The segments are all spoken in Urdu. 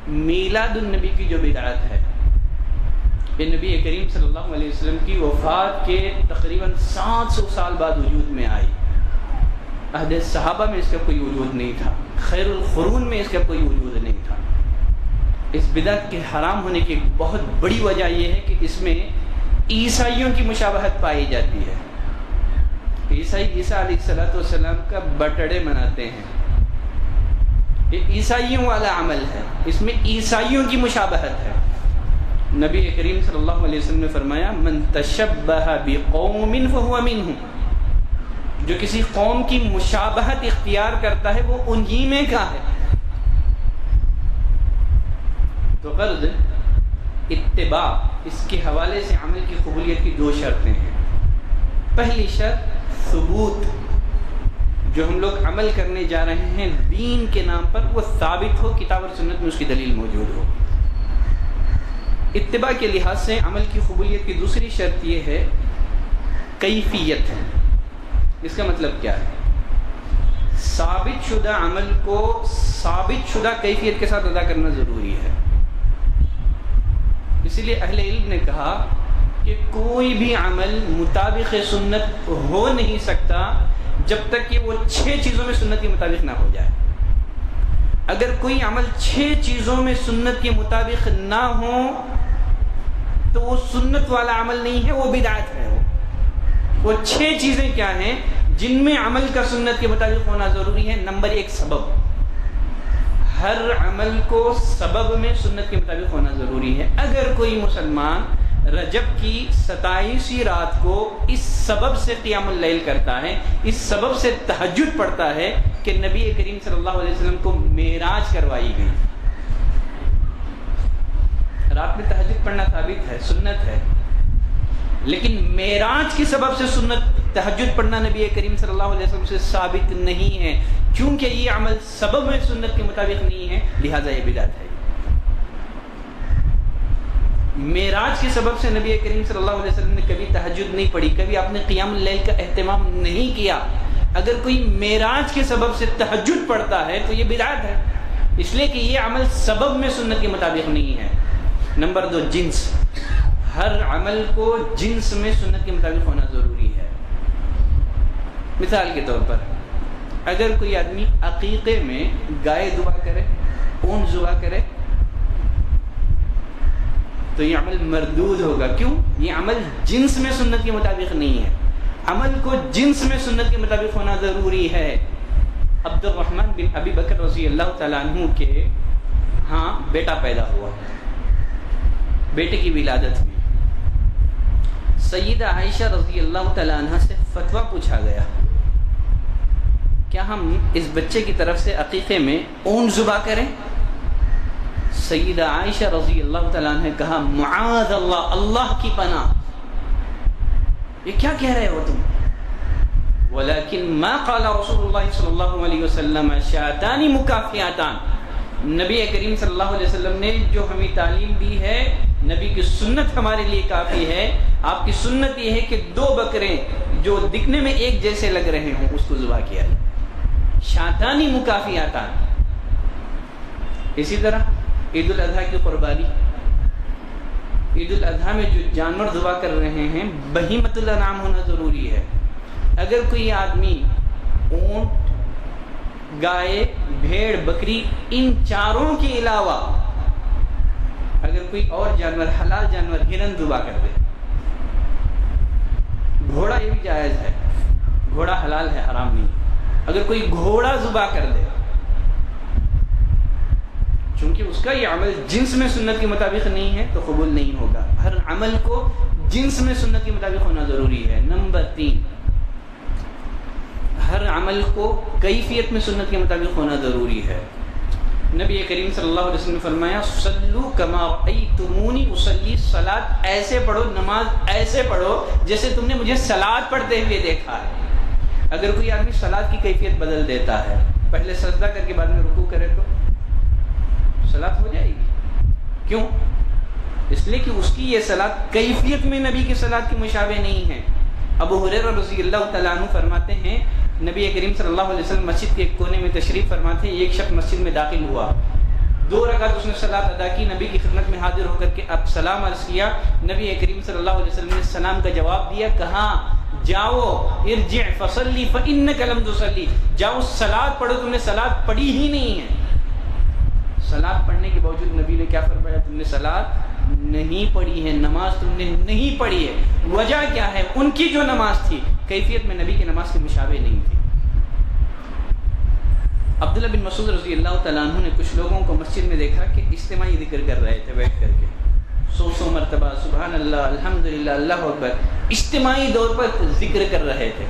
میلاد النبی کی جو بدعت ہے، یہ نبی کریم صلی اللہ علیہ وسلم کی وفات کے تقریباً 700 سال بعد وجود میں آئی۔ عہد صحابہ میں اس کا کوئی وجود نہیں تھا، خیر القرون میں اس کا کوئی وجود نہیں تھا۔ اس بدعت کے حرام ہونے کی ایک بہت بڑی وجہ یہ ہے کہ اس میں عیسائیوں کی مشابہت پائی جاتی ہے۔ عیسائی عیسیٰ علیہ السلام کا برتھ ڈے مناتے ہیں، یہ عیسائیوں والا عمل ہے، اس میں عیسائیوں کی مشابہت ہے۔ نبی کریم صلی اللہ علیہ وسلم نے فرمایا من تشبہ بقوم فہو منہم، جو کسی قوم کی مشابہت اختیار کرتا ہے وہ انہی میں کا ہے۔ تو غرض اتباع، اس کے حوالے سے عمل کی قبولیت کی 2 شرطیں ہیں۔ پہلی شرط ثبوت، جو ہم لوگ عمل کرنے جا رہے ہیں دین کے نام پر وہ ثابت ہو، کتاب اور سنت میں اس کی دلیل موجود ہو۔ اتباع کے لحاظ سے عمل کی قبولیت کی دوسری شرط یہ ہے کیفیت ہے۔ اس کا مطلب کیا ہے؟ ثابت شدہ عمل کو ثابت شدہ کیفیت کے ساتھ ادا کرنا ضروری ہے۔ اسی لیے اہل علم نے کہا کہ کوئی بھی عمل مطابق سنت ہو نہیں سکتا جب تک کہ وہ 6 چیزوں میں سنت کے مطابق نہ ہو جائے۔ اگر کوئی عمل 6 چیزوں میں سنت کے مطابق نہ ہو تو وہ سنت والا عمل نہیں ہے، وہ بدعت ہے۔ وہ 6 چیزیں کیا ہیں جن میں عمل کا سنت کے مطابق ہونا ضروری ہے؟ نمبر 1 سبب، ہر عمل کو سبب میں سنت کے مطابق ہونا ضروری ہے۔ اگر کوئی مسلمان رجب کی 27ویں رات کو اس سبب سے قیام اللیل کرتا ہے، اس سبب سے تہجد پڑھتا ہے کہ نبی کریم صلی اللہ علیہ وسلم کو معراج کروائی گئی۔ رات میں تہجد پڑھنا ثابت ہے، سنت ہے، لیکن معراج کے سبب سے سنت تہجد پڑھنا نبی کریم صلی اللہ علیہ وسلم سے ثابت نہیں ہے، چونکہ یہ عمل سبب میں سنت کے مطابق نہیں ہے، لہٰذا یہ بدعت ہے۔ معراج کے سبب سے نبی کریم صلی اللہ علیہ وسلم نے کبھی تہجد نہیں پڑھی، کبھی آپ نے قیام اللیل کا اہتمام نہیں کیا۔ اگر کوئی معراج کے سبب سے تہجد پڑھتا ہے تو یہ بدعت ہے، اس لیے کہ یہ عمل سبب میں سنت کے مطابق نہیں ہے۔ نمبر 2 جنس، ہر عمل کو جنس میں سنت کے مطابق ہونا ضروری ہے۔ مثال کے طور پر اگر کوئی آدمی عقیقے میں گائے ذبح کرے، اونٹ ذبح کرے تو یہ عمل مردود ہوگا۔ کیوں؟ یہ عمل جنس میں سنت کے مطابق نہیں ہے۔ عمل کو جنس میں سنت کے مطابق ہونا ضروری ہے۔ عبد الرحمن بن ابی بکر رضی اللہ تعالیٰ عنہ کے ہاں بیٹا پیدا ہوا، بیٹے کی ولادت ہوئی۔ سیدہ عائشہ رضی اللہ تعالیٰ عنہ سے فتویٰ پوچھا گیا، کیا ہم اس بچے کی طرف سے عقیقے میں اونٹ ذبح کریں؟ سیدہ عائشہ رضی اللہ تعالیٰ عنہ نے کہا معاذ اللہ، اللہ کی پناہ، یہ کیا کہہ رہے ہو تم؟ ولیکن ما قال رسول اللہ صلی اللہ علیہ وسلم شاتان مکافیاتان، نبی کریم صلی اللہ علیہ وسلم نے جو ہمیں تعلیم دی ہے، نبی کی سنت ہمارے لیے کافی ہے۔ آپ کی سنت یہ ہے کہ 2 بکرے جو دکھنے میں ایک جیسے لگ رہے ہوں اس کو ذبح کیا جائے، شاتانی مکافیاتان۔ اسی طرح عید الاضحیٰ کی قربانی، عید الاضحیٰ میں جو جانور ذبح کر رہے ہیں بہیمۃ الانعام ہونا ضروری ہے۔ اگر کوئی آدمی اونٹ، گائے، بھیڑ، بکری، ان چاروں کے علاوہ اگر کوئی اور جانور، حلال جانور، ہرن ذبح کر دے، گھوڑا یہ بھی جائز ہے، گھوڑا حلال ہے، حرام نہیں۔ اگر کوئی گھوڑا ذبح کر دے، چونکہ اس کا یہ عمل جنس میں سنت کے مطابق نہیں ہے تو قبول نہیں ہوگا۔ ہر عمل کو جنس میں سنت کے مطابق ہونا ضروری ہے۔ نمبر 3 ہر عمل کو کیفیت میں سنت کے مطابق ہونا ضروری ہے۔ نبی کریم صلی اللہ علیہ وسلم نے فرمایا صلو کما رأیتمونی اصلی، صلاۃ ایسے پڑھو، نماز ایسے پڑھو جیسے تم نے مجھے صلاۃ پڑھتے ہوئے دیکھا ہے۔ اگر کوئی آدمی صلاۃ کی کیفیت بدل دیتا ہے، پہلے سجدہ کر کے بعد میں رکوع کرے تو صلاۃ ہو جائے گی۔ کیوں؟ اس لیے کہ اس کی یہ صلاۃ کیفیت میں نبی کی صلاۃ کی مشابہ نہیں ہے۔ ابو ہریرہ رضی اللہ تعالیٰ عنہ فرماتے ہیں نبی کریم صلی اللہ علیہ وسلم مسجد کے ایک کونے میں تشریف فرماتے ہیں، ایک شخص مسجد میں داخل ہوا، 2 رکعت رکعت اس نے صلاۃ ادا کی، نبی کی خدمت میں حاضر ہو کر کے اب سلام عرض کیا، نبی کریم صلی اللہ علیہ وسلم نے سلام کا جواب دیا، کہا جاؤ ارجع فصلی فانک لم تصلی، جاؤ صلاۃ پڑھو، تم نے صلاۃ پڑھی ہی نہیں ہے۔ صلاۃ پڑھنے کے باوجود نبی نے کیا فرمایا؟ تم نے صلاۃ نہیں پڑھی ہے، نماز تم نے نہیں پڑھی ہے۔ وجہ کیا ہے؟ ان کی جو نماز تھی کیفیت میں نبی کی نماز کے مشابہ نہیں تھی۔ عبداللہ بن مسعود رضی اللہ تعالیٰ عنہ نے کچھ لوگوں کو مسجد میں دیکھا کہ اجتماعی ذکر کر رہے تھے بیٹھ کر کے، 100 مرتبہ سبحان اللہ الحمدللہ اللہ اکبر، اجتماعی طور پر ذکر کر رہے تھے،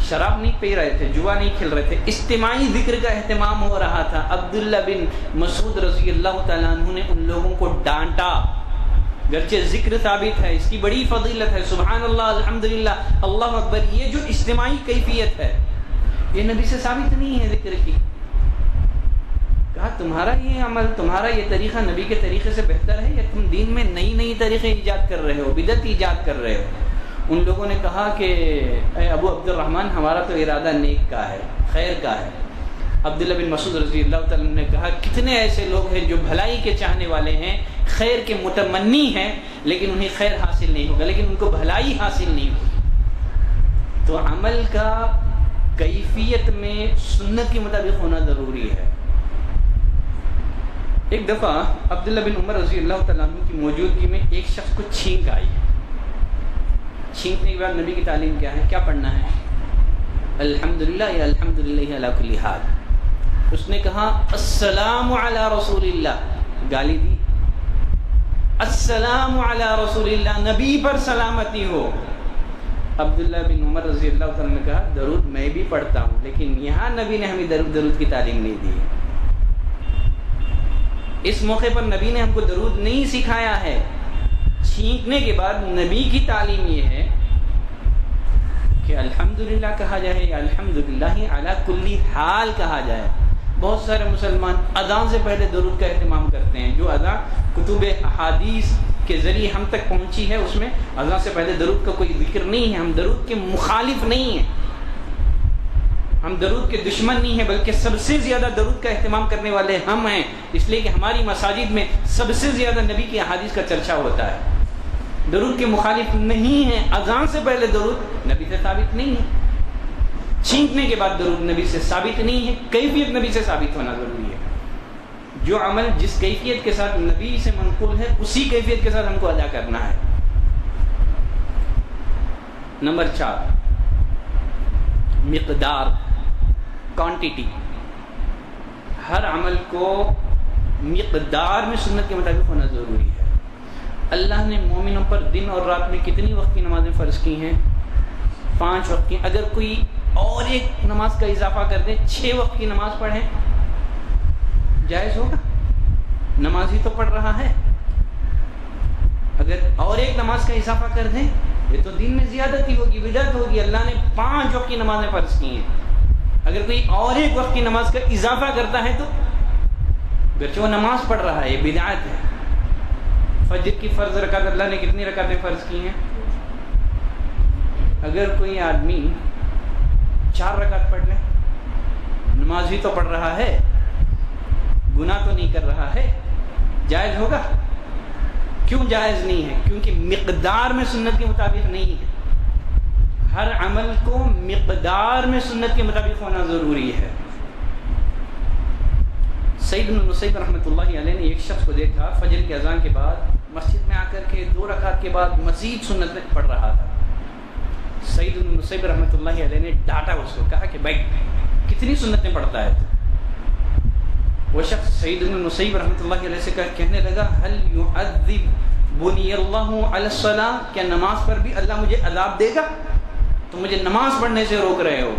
شراب نہیں پی رہے تھے، جوا نہیں کھیل رہے تھے، اجتماعی ذکر کا اہتمام ہو رہا تھا۔ عبداللہ بن مسعود رضی اللہ تعالیٰ عنہ نے ان لوگوں کو ڈانٹا، گرچہ ذکر ثابت ہے، اس کی بڑی فضیلت ہے، سبحان اللہ الحمدللہ اللہ اکبر، یہ جو اجتماعی کیفیت ہے یہ نبی سے ثابت نہیں ہے ذکر کی۔ کہا تمہارا یہ عمل، تمہارا یہ طریقہ نبی کے طریقے سے بہتر ہے یا تم دین میں نئی طریقے ایجاد کر رہے ہو، بدعت ایجاد کر رہے ہو؟ ان لوگوں نے کہا کہ اے ابو عبد الرحمن، ہمارا تو ارادہ نیک کا ہے، خیر کا ہے۔ عبداللہ بن مسعود رضی اللہ تعالیٰ عنہ نے کہا کتنے ایسے لوگ ہیں جو بھلائی کے چاہنے والے ہیں، خیر کے متمنی ہیں، لیکن انہیں خیر حاصل نہیں ہوگا، لیکن ان کو بھلائی حاصل نہیں ہوگی۔ تو عمل کا کیفیت میں سنت کے مطابق ہونا ضروری ہے۔ ایک دفعہ عبداللہ بن عمر رضی اللہ تعالیٰ عنہ کی موجودگی میں ایک شخص کو چھینک آئی۔ چھینکنے کے بعد نبی کی تعلیم کیا ہے؟ کیا پڑھنا ہے؟ الحمدللہ یا الحمدللہ علی کل حال۔ اس نے کہا السلام علی رسول اللہ، گالی دی، السلام علی رسول اللہ، نبی پر سلامتی ہو۔ عبداللہ بن عمر رضی اللہ تعالیٰ نے کہا درود میں بھی پڑھتا ہوں، لیکن یہاں نبی نے ہمیں درود کی تعلیم نہیں دی ہے، اس موقع پر نبی نے ہم کو درود نہیں سکھایا ہے۔ چھینکنے کے بعد نبی کی تعلیم یہ ہے کہ الحمدللہ کہا جائے یا الحمدللہ علی کل حال کہا جائے۔ بہت سارے مسلمان اذان سے پہلے درود کا اہتمام کرتے ہیں، جو اذان کتب احادیث کے ذریعے ہم تک پہنچی ہے اس میں اذان سے پہلے درود کا کوئی ذکر نہیں ہے۔ ہم درود کے مخالف نہیں ہیں، ہم درود کے دشمن نہیں ہیں، بلکہ سب سے زیادہ درود کا اہتمام کرنے والے ہم ہیں، اس لیے کہ ہماری مساجد میں سب سے زیادہ نبی کی احادیث کا چرچا ہوتا ہے۔ درود کے مخالف نہیں ہیں، اذان سے پہلے درود نبی سے ثابت نہیں ہے، چھینکنے کے بعد درود نبی سے ثابت نہیں ہے، کیفیت نبی سے ثابت ہونا ضروری ہے۔ جو عمل جس کیفیت کے ساتھ نبی سے منقول ہے اسی کیفیت کے ساتھ ہم کو ادا کرنا ہے۔ نمبر 4 مقدار، کوانٹٹی۔ ہر عمل کو مقدار میں سنت کے مطابق ہونا ضروری ہے۔ اللہ نے مومنوں پر دن اور رات میں کتنی وقت کی نمازیں فرض کی ہیں؟ 5 وقت کی۔ اگر کوئی اور ایک نماز کا اضافہ کر دے، 6 وقت کی نماز پڑھیں، جائز ہوگا؟ نماز ہی تو پڑھ رہا ہے، اگر اور ایک نماز کا اضافہ کر دیں یہ تو دین میں زیادتی ہوگی، بدعت ہوگی۔ اللہ نے 5 وقت کی نمازیں فرض کی ہیں، اگر کوئی اور ایک وقت کی نماز کا اضافہ کرتا ہے تو گرچہ وہ نماز پڑھ رہا ہے، یہ بدعت ہے۔ فجر کی فرض رکعت اللہ نے کتنی رکعتیں فرض کی ہیں؟ اگر کوئی آدمی 4 رکعت پڑھ لے، نماز ہی تو پڑھ رہا ہے، گناہ تو نہیں کر رہا ہے، جائز ہوگا؟ کیوں جائز نہیں ہے؟ کیونکہ مقدار میں سنت کے مطابق نہیں ہے۔ ہر عمل کو مقدار میں سنت کے مطابق ہونا ضروری ہے۔ سعید بن مسیب رحمۃ اللہ علیہ نے ایک شخص کو دیکھا فجر کی اذان کے بعد مسجد میں آ کر کے 2 رکعت کے بعد مزید سنت پڑھ رہا تھا۔ سعید بن مسیب رحمۃ اللہ علیہ نے ڈانٹا اس کو، کہا کہ بھائی کتنی سنتیں پڑھتا ہے تو؟ وہ شخص سعید بن مسیب رحمۃ اللہ علیہ سے کہنے لگا هل يعذبني الله على الصلاة، کیا نماز پر بھی اللہ مجھے عذاب دے گا؟ تو مجھے نماز پڑھنے سے روک رہے ہو۔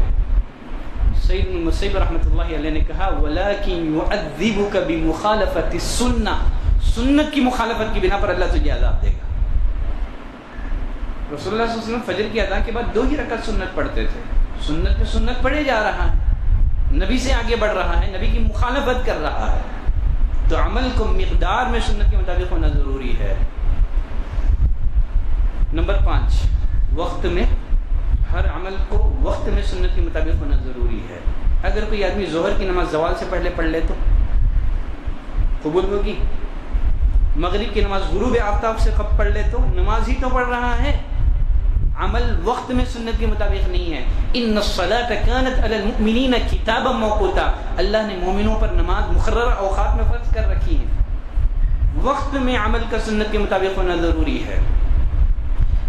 سعید بن مسیب رحمۃ اللہ علیہ نے کہا ولكن يعذبك بمخالفة السنة، سنت کی مخالفت کی بنا پر اللہ تجھے عذاب دے گا۔ رسول اللہ صلی اللہ علیہ وسلم فجر کی اذان کے بعد 2 ہی رکعت سنت پڑھتے تھے، سنت پہ سنت پڑھے جا رہا ہے، نبی سے آگے بڑھ رہا ہے، نبی کی مخالفت کر رہا ہے، تو عمل کو مقدار میں سنت کے مطابق ہونا ضروری ہے۔ نمبر 5 وقت میں، ہر عمل کو وقت میں سنت کے مطابق ہونا ضروری ہے۔ اگر کوئی آدمی ظہر کی نماز زوال سے پہلے پڑھ لے تو قبول ہوگی؟ مغرب کی نماز غروب آفتاب سے قبل پڑھ لے تو نماز ہی تو پڑھ رہا ہے، عمل وقت میں سنت کے مطابق نہیں ہے۔ ان الصلاۃ کانت علی المؤمنین کتابا موقوتا، اللہ نے مومنوں پر نماز مقررہ اوقات میں فرض کر رکھی ہے، وقت میں عمل کا سنت کے مطابق ہونا ضروری ہے۔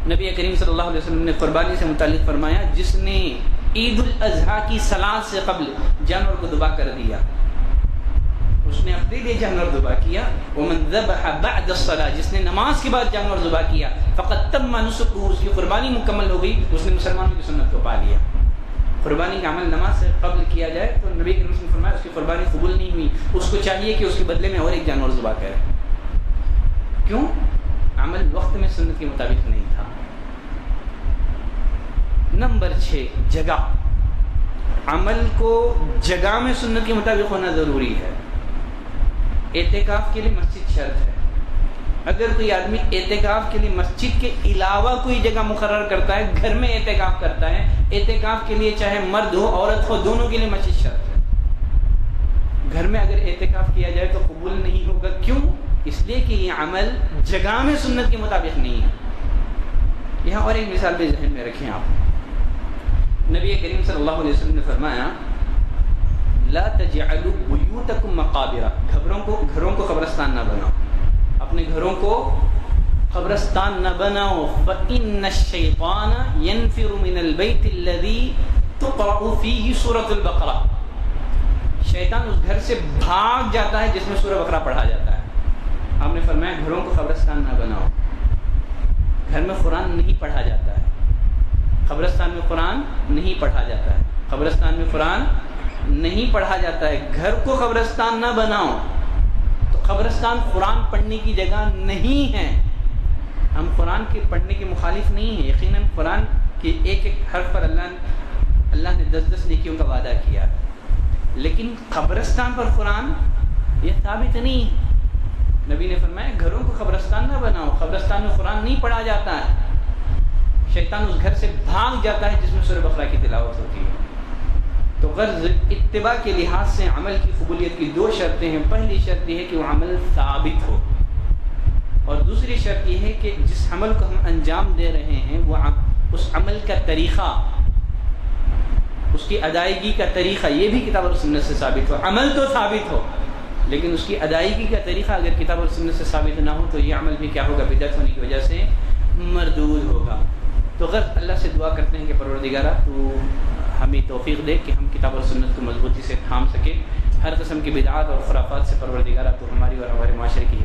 نبی کریم صلی اللہ علیہ وسلم نے قربانی سے متعلق فرمایا، جس نے عید الاضحیٰ کی صلاۃ سے قبل جانور کو ذبح کر دیا، اس نے اپنے لیے جانور ذبح کیا، ومن ذبح بعد الصلاۃ، جس نے نماز کے بعد جانور ذبح کیا، فقد تم نسکہ، اس کی قربانی مکمل ہو گئی، اس نے مسلمانوں کی سنت کو پا لیا۔ قربانی کا عمل نماز سے قبل کیا جائے تو نبی کریم صلی اللہ علیہ وسلم نے فرمایا اس کی قربانی قبول نہیں ہوئی، اس کو چاہیے کہ اس کے بدلے میں اور ایک جانور ذبح کرے۔ کیوں؟ عمل وقت میں سنت کے مطابق نہیں تھا۔ نمبر 6، جگہ، عمل کو جگہ میں سنت کے مطابق ہونا ضروری ہے۔ اعتکاف کے لیے مسجد شرط ہے، اگر کوئی آدمی اعتکاف کے لیے مسجد کے علاوہ کوئی جگہ مقرر کرتا ہے، گھر میں اعتکاف کرتا ہے، اعتکاف کے لیے چاہے مرد ہو عورت ہو دونوں کے لیے مسجد شرط ہے۔ گھر میں اگر اعتکاف کیا جائے تو قبول نہیں ہوگا، کیوں؟ اس لیے کہ یہ عمل جگہ میں سنت کے مطابق نہیں ہے۔ یہاں اور ایک مثال بھی ذہن میں رکھیں آپ، نبی کریم صلی اللہ علیہ وسلم نے فرمایا لا تجعلوا بیوتکم مقابر، گھروں کو قبرستان نہ بناؤ، اپنے گھروں کو قبرستان نہ بناؤ، فإن الشیطان ينفر من البیت الذی تقرأ فیہ سورۃ البقرہ، شیطان اس گھر سے بھاگ جاتا ہے جس میں سورہ بقرہ پڑھا جاتا ہے۔ آپ نے فرمایا گھروں کو قبرستان نہ بناؤ، گھر میں قرآن نہیں پڑھا جاتا ہے، قبرستان میں قرآن نہیں پڑھا جاتا ہے، قبرستان میں قرآن نہیں پڑھا جاتا ہے، گھر کو قبرستان نہ بناؤ۔ تو قبرستان قرآن پڑھنے کی جگہ نہیں ہے۔ ہم قرآن کے پڑھنے کے مخالف نہیں ہیں، یقیناً قرآن کے ایک ایک حرف پر اللہ نے 10 نیکیوں کا وعدہ کیا، لیکن قبرستان پر قرآن یہ ثابت نہیں ہے۔ نبی نے فرمایا گھروں کو قبرستان نہ بناؤ، قبرستان میں قرآن نہیں پڑھا جاتا ہے، شیطان اس گھر سے بھاگ جاتا ہے جس میں سورہ بقرہ کی تلاوت ہوتی ہے۔ تو غرض اتباع کے لحاظ سے عمل کی قبولیت کی 2 شرطیں ہیں۔ پہلی شرط یہ ہے کہ وہ عمل ثابت ہو، اور دوسری شرط یہ ہے کہ جس عمل کو ہم انجام دے رہے ہیں وہ اس عمل کا طریقہ، اس کی ادائیگی کا طریقہ یہ بھی کتاب اور سنت سے ثابت ہو۔ عمل تو ثابت ہو لیکن اس کی ادائیگی کا طریقہ اگر کتاب اور سنت سے ثابت نہ ہو تو یہ عمل بھی کیا ہوگا؟ بدعت ہونے کی وجہ سے مردود ہوگا۔ تو غرض اللہ سے دعا کرتے ہیں کہ پروردگارہ تو ہمیں توفیق دے کہ ہم کتاب اور سنت کو مضبوطی سے تھام سکیں، ہر قسم کی بدعات اور خرافات سے پروردگارہ تو ہماری اور ہمارے معاشرے کی